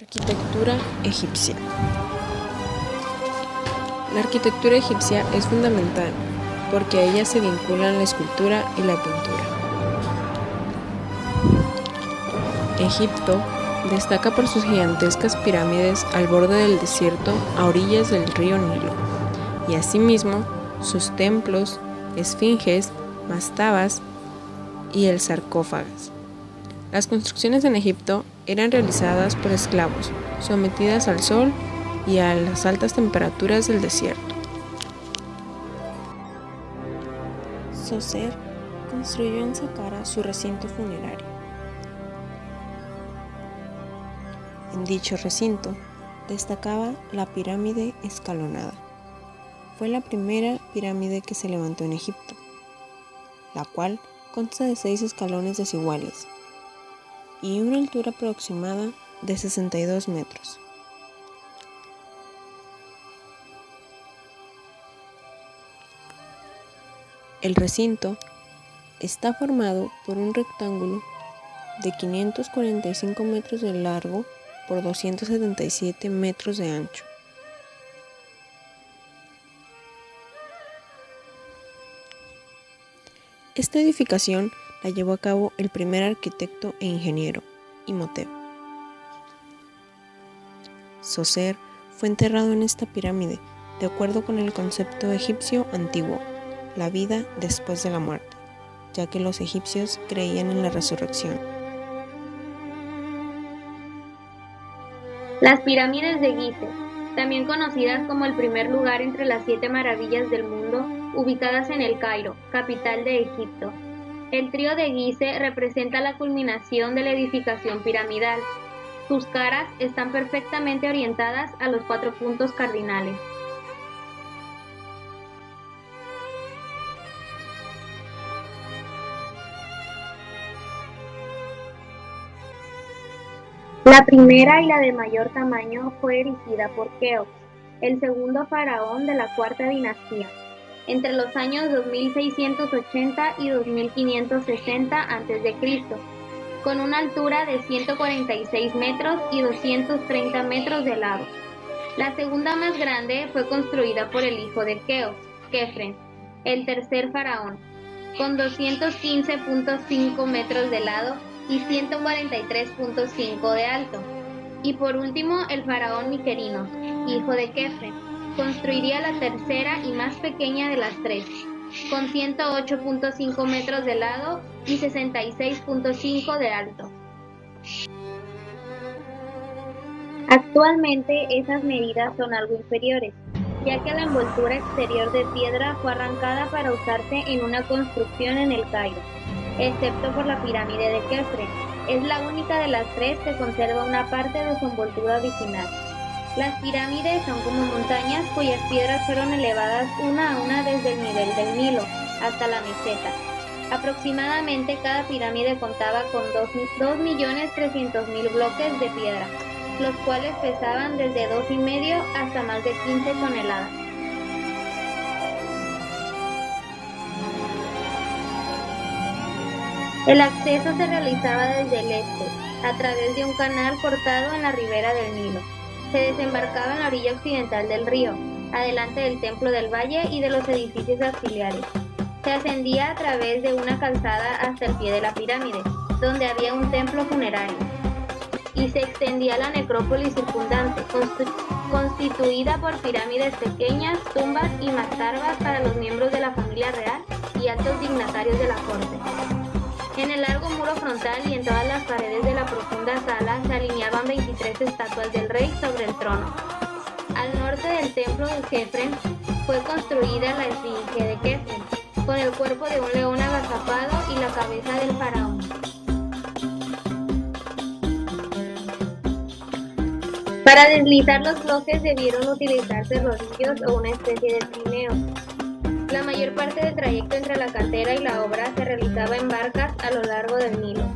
Arquitectura egipcia. La arquitectura egipcia es fundamental porque a ella se vinculan la escultura y la pintura. Egipto destaca por sus gigantescas pirámides al borde del desierto a orillas del río Nilo, y asimismo sus templos, esfinges, mastabas y el sarcófagas. Las construcciones en Egipto eran realizadas por esclavos, sometidas al sol y a las altas temperaturas del desierto. Zoser construyó en Saqqara su recinto funerario. En dicho recinto destacaba la pirámide escalonada. Fue la primera pirámide que se levantó en Egipto, la cual consta de 6 escalones desiguales y una altura aproximada de 62 metros. El recinto está formado por un rectángulo de 545 metros de largo por 277 metros de ancho. Esta edificación la llevó a cabo el primer arquitecto e ingeniero, Imhotep. Zoser fue enterrado en esta pirámide, de acuerdo con el concepto egipcio antiguo, la vida después de la muerte, ya que los egipcios creían en la resurrección. Las pirámides de Gizeh, también conocidas como el primer lugar entre las 7 maravillas del mundo, ubicadas en El Cairo, capital de Egipto. El trío de Gizeh representa la culminación de la edificación piramidal. Sus caras están perfectamente orientadas a los 4 puntos cardinales. La primera y la de mayor tamaño fue erigida por Keops, el segundo faraón de la cuarta dinastía, entre los años 2680 y 2560 a.C., con una altura de 146 metros y 230 metros de lado. La segunda más grande fue construida por el hijo de Keops, Kefren, el tercer faraón, con 215.5 metros de lado y 143.5 de alto. Y por último, el faraón Miquerinos, hijo de Kefren, construiría la tercera y más pequeña de las 3, con 108.5 metros de lado y 66.5 de alto. Actualmente esas medidas son algo inferiores, ya que la envoltura exterior de piedra fue arrancada para usarse en una construcción en El Cairo, excepto por la pirámide de Kefren. Es la única de las 3 que conserva una parte de su envoltura original. Las pirámides son como montañas cuyas piedras fueron elevadas una a una desde el nivel del Nilo hasta la meseta. Aproximadamente cada pirámide contaba con 2.300.000 bloques de piedra, los cuales pesaban desde 2,5 hasta más de 15 toneladas. El acceso se realizaba desde el este, a través de un canal cortado en la ribera del Nilo. Se desembarcaba en la orilla occidental del río, adelante del Templo del Valle y de los edificios auxiliares. Se ascendía a través de una calzada hasta el pie de la pirámide, donde había un templo funerario, y se extendía la necrópolis circundante, constituida por pirámides pequeñas, tumbas y mastarbas para los miembros de la familia real y altos dignatarios de la corte. En el largo muro frontal y en todas las paredes de la profunda sala se alineaban 23 estatuas del rey sobre el trono. Al norte del templo de Kefren fue construida la esfinge de Kefren, con el cuerpo de un león agazapado y la cabeza del faraón. Para deslizar los bloques debieron utilizarse rodillos o una especie de trineo. La mayor parte del trayecto entre la cantera y la obra se realizaba en barcas a lo largo del Nilo.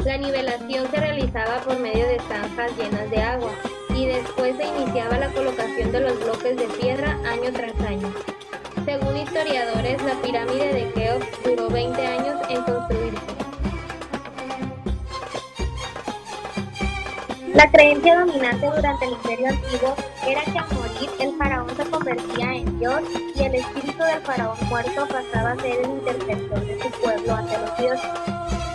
La nivelación se realizaba por medio de zanjas llenas de agua y después se iniciaba la colocación de los bloques de piedra año tras año. Según historiadores, la pirámide de Keops duró 20 años en construirse. La creencia dominante durante el Imperio Antiguo era que al morir el faraón se convertía en Dios y el espíritu del faraón muerto pasaba a ser el intercesor de su pueblo ante los dioses.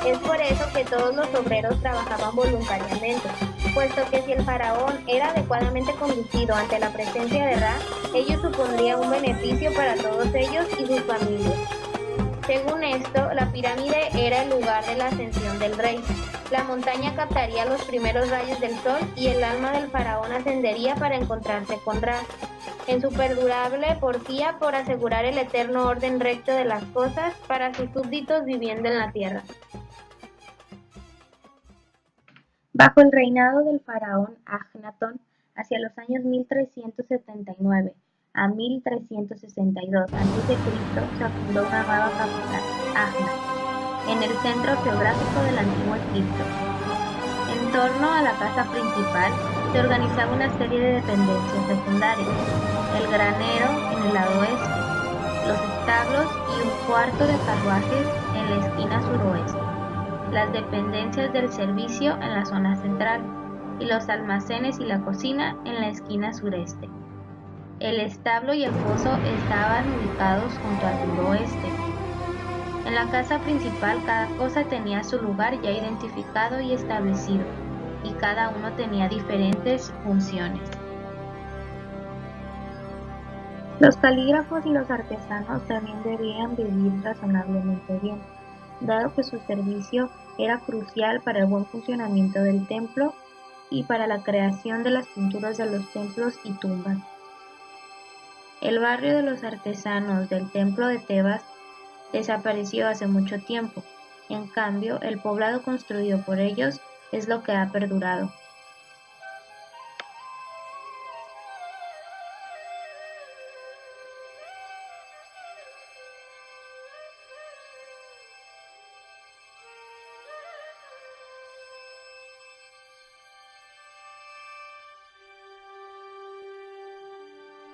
Es por eso que todos los obreros trabajaban voluntariamente, puesto que si el faraón era adecuadamente conducido ante la presencia de Ra, ello supondría un beneficio para todos ellos y sus familias. Según esto, la pirámide era el lugar de la ascensión del rey. La montaña captaría los primeros rayos del sol y el alma del faraón ascendería para encontrarse con Ra, en su perdurable porfía por asegurar el eterno orden recto de las cosas para sus súbditos viviendo en la tierra. Bajo el reinado del faraón Agnatón, hacia los años 1379 a 1362 a.C., se fundó una nueva capital, Agna, en el centro geográfico del antiguo Egipto. En torno a la casa principal se organizaba una serie de dependencias secundarias: el granero en el lado oeste, los establos y un cuarto de carruajes en la esquina suroeste, las dependencias del servicio en la zona central y los almacenes y la cocina en la esquina sureste. El establo y el foso estaban ubicados junto al suroeste. En la casa principal cada cosa tenía su lugar ya identificado y establecido, y cada uno tenía diferentes funciones. Los calígrafos y los artesanos también debían vivir razonablemente bien, dado que su servicio era crucial para el buen funcionamiento del templo y para la creación de las pinturas de los templos y tumbas. El barrio de los artesanos del templo de Tebas desapareció hace mucho tiempo. En cambio, el poblado construido por ellos es lo que ha perdurado.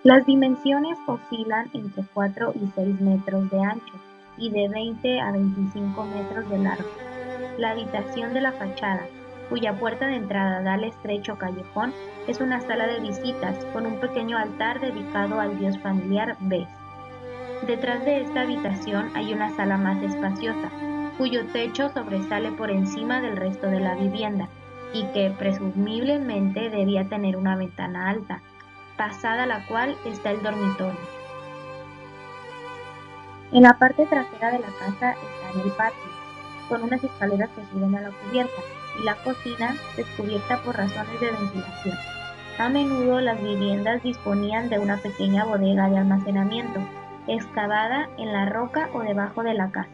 Las dimensiones oscilan entre 4 y 6 metros de ancho y de 20 a 25 metros de largo. La habitación de la fachada, cuya puerta de entrada da al estrecho callejón, es una sala de visitas con un pequeño altar dedicado al dios familiar Bes. Detrás de esta habitación hay una sala más espaciosa, cuyo techo sobresale por encima del resto de la vivienda y que presumiblemente debía tener una ventana alta, pasada la cual está el dormitorio. En la parte trasera de la casa está el patio, con unas escaleras que suben a la cubierta, y la cocina descubierta por razones de ventilación. A menudo las viviendas disponían de una pequeña bodega de almacenamiento, excavada en la roca o debajo de la casa.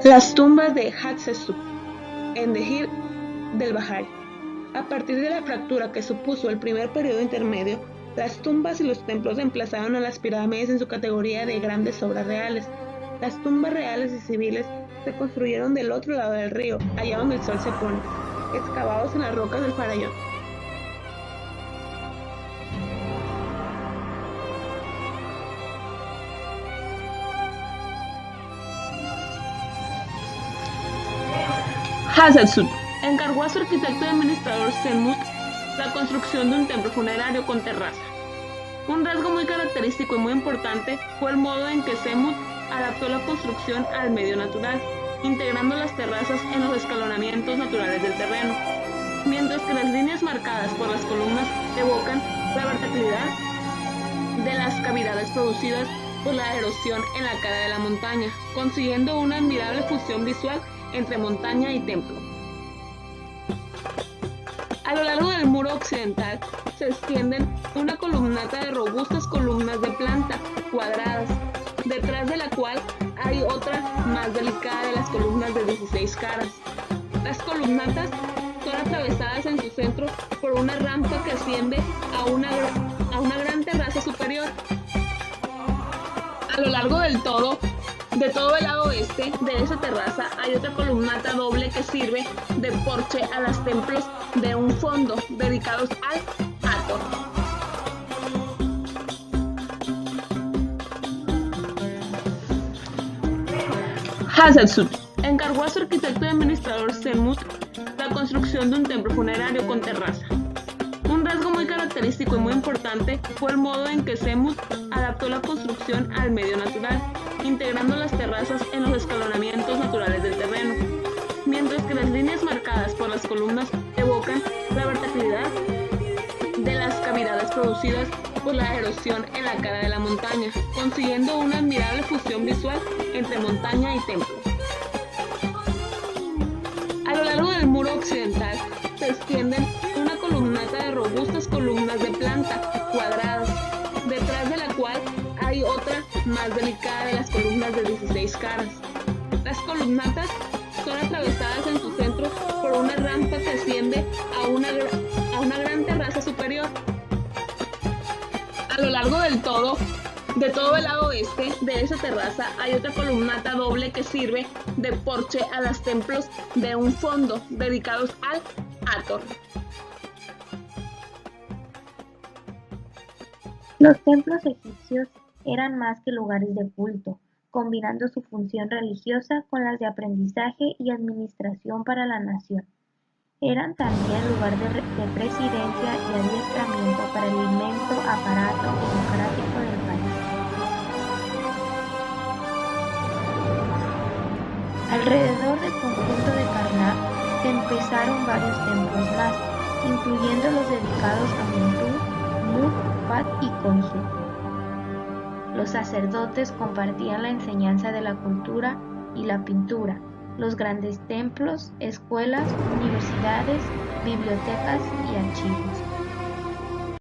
Las tumbas de Hatshepsut en Dehir del Bahari. A partir de la fractura que supuso el primer periodo intermedio, las tumbas y los templos reemplazaron a las pirámides en su categoría de grandes obras reales. Las tumbas reales y civiles se construyeron del otro lado del río, allá donde el sol se pone, excavados en las rocas del Farallón. Hatshepsut encargó a su arquitecto y administrador Senmut la construcción de un templo funerario con terraza. Un rasgo muy característico y muy importante fue el modo en que Senmut adaptó la construcción al medio natural, integrando las terrazas en los escalonamientos naturales del terreno, mientras que las líneas marcadas por las columnas evocan la verticalidad de las cavidades producidas por la erosión en la cara de la montaña, consiguiendo una admirable fusión visual entre montaña y templo. A lo largo del muro occidental se extienden una columnata de robustas columnas de planta, cuadradas, detrás de la cual hay otra más delicada de las columnas de 16 caras. Las columnatas son atravesadas en su centro por una rampa que asciende a una gran terraza superior. A lo largo de todo el lado oeste de esa terraza hay otra columnata doble que sirve de porche a los templos de un fondo dedicados al Hathor. Hatshepsut encargó a su arquitecto y administrador Senmut la construcción de un templo funerario con terraza. Un rasgo muy característico y muy importante fue el modo en que Senmut adaptó la construcción al medio natural, integrando las terrazas en los escalonamientos naturales del terreno, mientras que las líneas marcadas por las columnas evocan la verticalidad de las cavidades producidas por la erosión en la cara de la montaña, consiguiendo una admirable fusión visual entre montaña y templo. A lo largo del muro occidental se extienden una columnata de robustas columnas de planta cuadradas, detrás de la cual hay otra más delicada de las columnas de 16 caras. Las columnatas son atravesadas en su centro por una rampa que asciende a una gran terraza superior. A lo largo de todo el lado oeste de esa terraza hay otra columnata doble que sirve de porche a los templos de un fondo dedicados al Hathor. Los templos egipcios eran más que lugares de culto, combinando su función religiosa con las de aprendizaje y administración para la nación. Eran también lugar de presidencia y adiestramiento para el inmenso aparato democrático del país. Alrededor del conjunto de Karnak se empezaron varios templos más, incluyendo los dedicados a Mentu, Mut, Fat y Khonsu. Los sacerdotes compartían la enseñanza de la cultura y la pintura, los grandes templos, escuelas, universidades, bibliotecas y archivos.